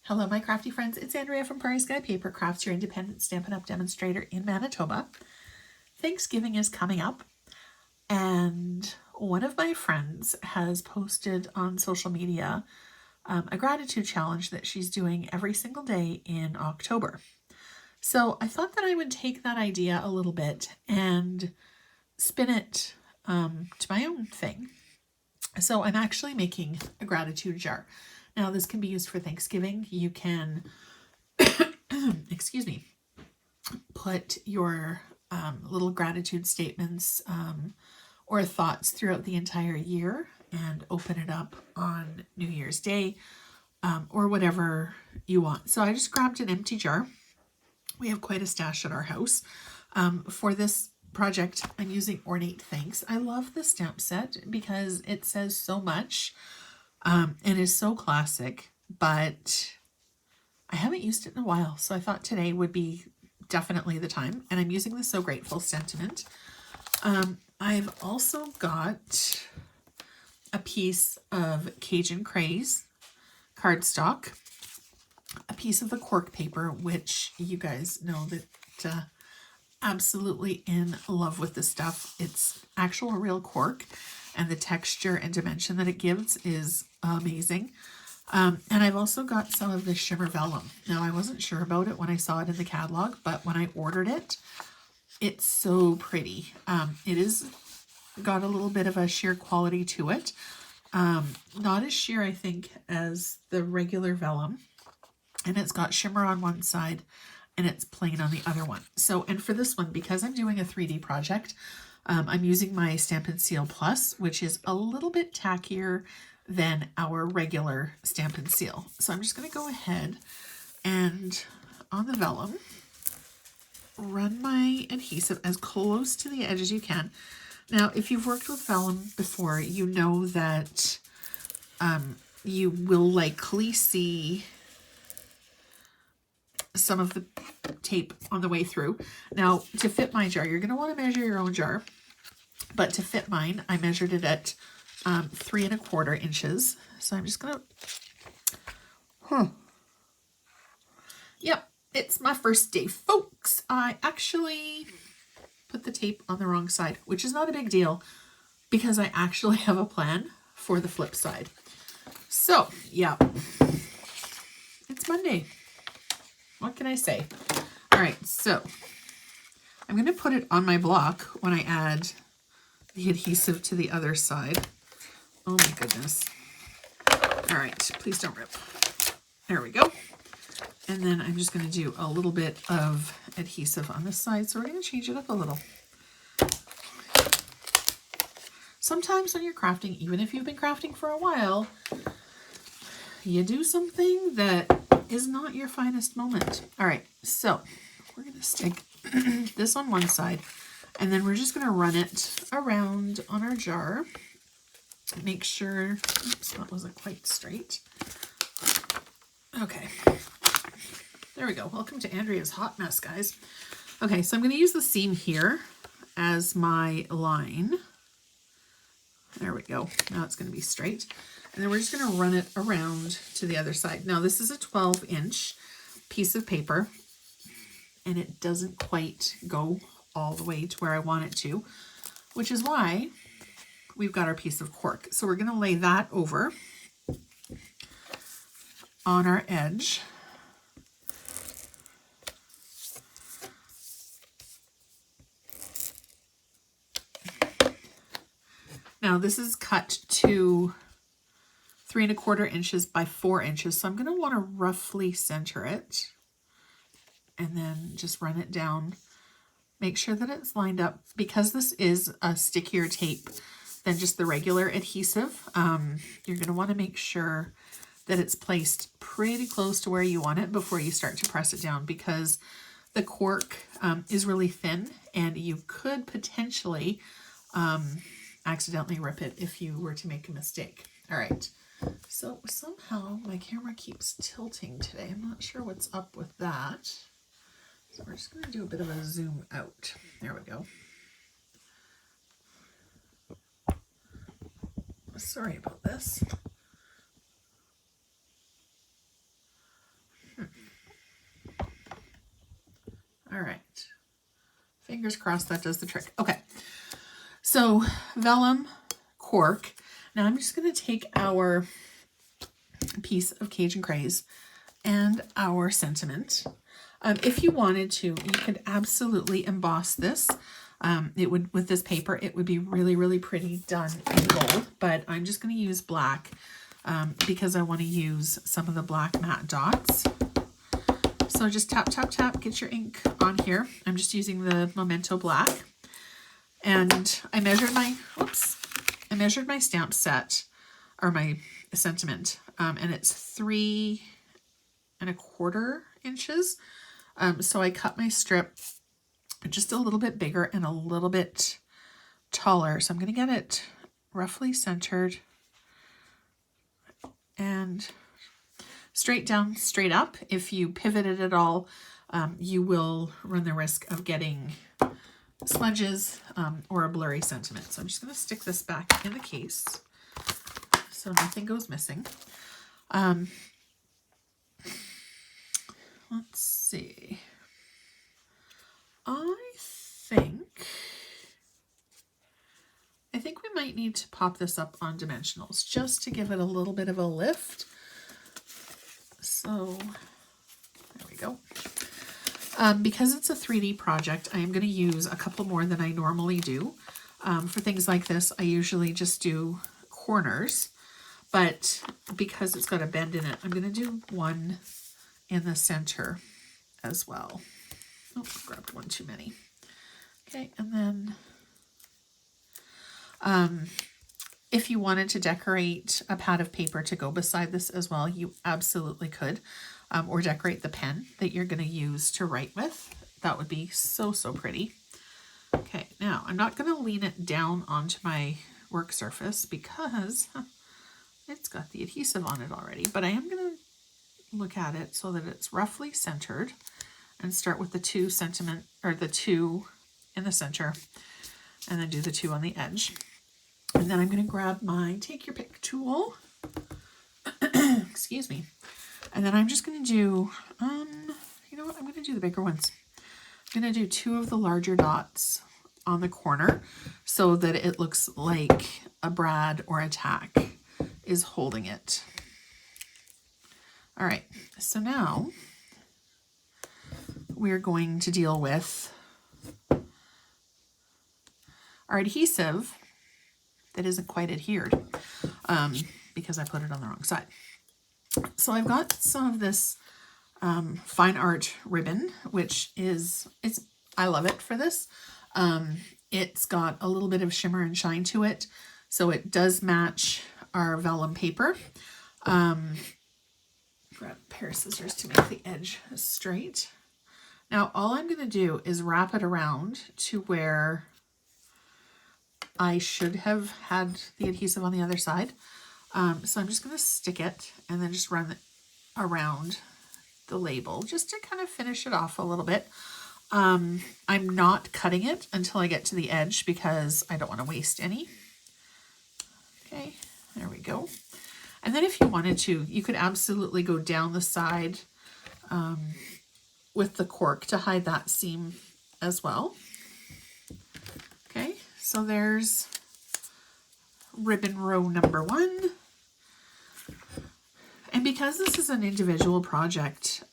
Hello, my crafty friends. It's Andrea from Prairie Sky Paper Crafts, your independent Stampin' Up! Demonstrator in Manitoba. Thanksgiving is coming up, and one of my friends has posted on social media a gratitude challenge that she's doing every single day in October. So I thought that I would take that idea a little bit and spin it to my own thing. So I'm actually making a gratitude jar. Now this can be used for Thanksgiving. You can, excuse me, put your little gratitude statements or thoughts throughout the entire year and open it up on New Year's Day or whatever you want. So I just grabbed an empty jar. We have quite a stash at our house. For this project, I'm using Ornate Thanks. I love the stamp set because it says so much and is so classic, but I haven't used it in a while, so I thought today would be definitely the time. And I'm using the So Grateful sentiment. I've also got a piece of Cajun Craze cardstock, a piece of the cork paper, which you guys know that absolutely in love with this stuff. It's actual real cork, and the texture and dimension that it gives is amazing. And I've also got some of this shimmer vellum. Now, I wasn't sure about it when I saw it in the catalog, but when I ordered it, it's so pretty. It is got a little bit of a sheer quality to it. Not as sheer, I think, as the regular vellum. And it's got shimmer on one side and it's plain on the other one. So, and for this one, because I'm doing a 3D project, I'm using my Stampin' Seal Plus, which is a little bit tackier than our regular Stampin' Seal. So I'm just going to go ahead and on the vellum, run my adhesive as close to the edge as you can. Now, if you've worked with vellum before, you know that you will likely see some of the tape on the way through. Now, to fit my jar, you're going to want to measure your own jar, but to fit mine, I measured it at 3 1/4 inches. So I'm just going to, Yep, it's my first day, folks. I actually put the tape on the wrong side, which is not a big deal because I actually have a plan for the flip side. So, yeah, it's Monday. What can I say? All right, so I'm going to put it on my block when I add the adhesive to the other side. Oh my goodness. All right, please don't rip. There we go. And then I'm just going to do a little bit of adhesive on this side. So we're going to change it up a little. Sometimes when you're crafting, even if you've been crafting for a while, you do something that is not your finest moment. All right, so we're going to stick this on one side, and then we're just going to run it around on our jar. Make sure, oops, that wasn't quite straight. Okay, there we go. Welcome to Andrea's hot mess, guys. Okay, so I'm going to use the seam here as my line. There we go. Now it's going to be straight. And then we're just going to run it around to the other side. Now this is a 12-inch piece of paper, and it doesn't quite go all the way to where I want it to, which is why we've got our piece of cork. So we're going to lay that over on our edge. Now this is cut to 3 1/4 inches by 4 inches. So I'm going to want to roughly center it and then just run it down. Make sure that it's lined up because this is a stickier tape than just the regular adhesive. You're going to want to make sure that it's placed pretty close to where you want it before you start to press it down, because the cork is really thin and you could potentially accidentally rip it if you were to make a mistake. All right, so somehow my camera keeps tilting today. I'm not sure what's up with that. So we're just going to do a bit of a zoom out. There we go. Sorry about this. Fingers crossed that does the trick. Okay, so vellum, cork. Now I'm just going to take our piece of Cajun Craze and our sentiment. If you wanted to, you could absolutely emboss this. It would, with this paper, it would be really, really pretty done in gold, but I'm just going to use black because I want to use some of the black matte dots. So just tap, tap, tap, get your ink on here. I'm just using the Memento Black. And I measured my stamp set, or my sentiment, and it's 3 1/4 inches. So I cut my strip just a little bit bigger and a little bit taller. So I'm going to get it roughly centered and straight down, straight up. If you pivot it at all, you will run the risk of getting smudges or a blurry sentiment. So I'm just going to stick this back in the case so nothing goes missing. Let's see. I think we might need to pop this up on dimensionals just to give it a little bit of a lift. So there we go. Because it's a 3D project, I am going to use a couple more than I normally do. For things like this, I usually just do corners, but because it's got a bend in it, I'm going to do one in the center as well. Oh, grabbed one too many. Okay, and then if you wanted to decorate a pad of paper to go beside this as well, you absolutely could. Or decorate the pen that you're going to use to write with. That would be so, so pretty. Okay, now I'm not going to lean it down onto my work surface because it's got the adhesive on it already, but I am going to look at it so that it's roughly centered and start with the 2 sentiment, or the 2 in the center, and then do the 2 on the edge. And then I'm going to grab my take your pick tool. Excuse me. And then I'm just going to do, you know what, I'm going to do the bigger ones. I'm going to do 2 of the larger dots on the corner so that it looks like a brad or a tack is holding it. All right, so now we're going to deal with our adhesive that isn't quite adhered because I put it on the wrong side. So I've got some of this fine art ribbon, which is, I love it for this. It's got a little bit of shimmer and shine to it, so it does match our vellum paper. Grab a pair of scissors to make the edge straight. Now all I'm going to do is wrap it around to where I should have had the adhesive on the other side. So I'm just going to stick it and then just run it around the label just to kind of finish it off a little bit. I'm not cutting it until I get to the edge because I don't want to waste any. Okay, there we go. And then if you wanted to, you could absolutely go down the side with the cork to hide that seam as well. Okay, so there's ribbon row number 1. And because this is an individual project,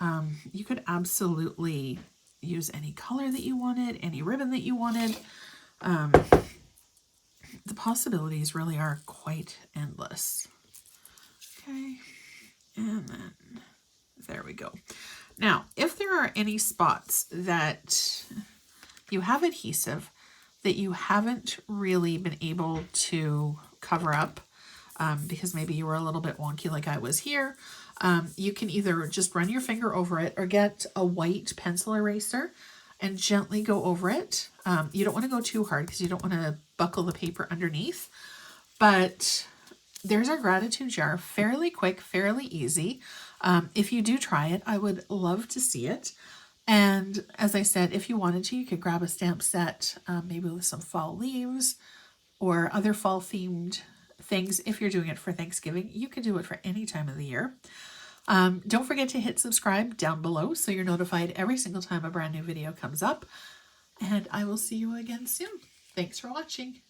you could absolutely use any color that you wanted, any ribbon that you wanted. The possibilities really are quite endless. Okay, and then there we go. Now, if there are any spots that you have adhesive that you haven't really been able to cover up, because maybe you were a little bit wonky like I was here, you can either just run your finger over it or get a white pencil eraser and gently go over it. You don't want to go too hard because you don't want to buckle the paper underneath, but there's our gratitude jar. Fairly quick, fairly easy. If you do try it, I would love to see it. And as I said, if you wanted to, you could grab a stamp set, maybe with some fall leaves or other fall themed things. If you're doing it for Thanksgiving, you could do it for any time of the year. Don't forget to hit subscribe down below so you're notified every single time a brand new video comes up. and I will see you again soon. Thanks for watching.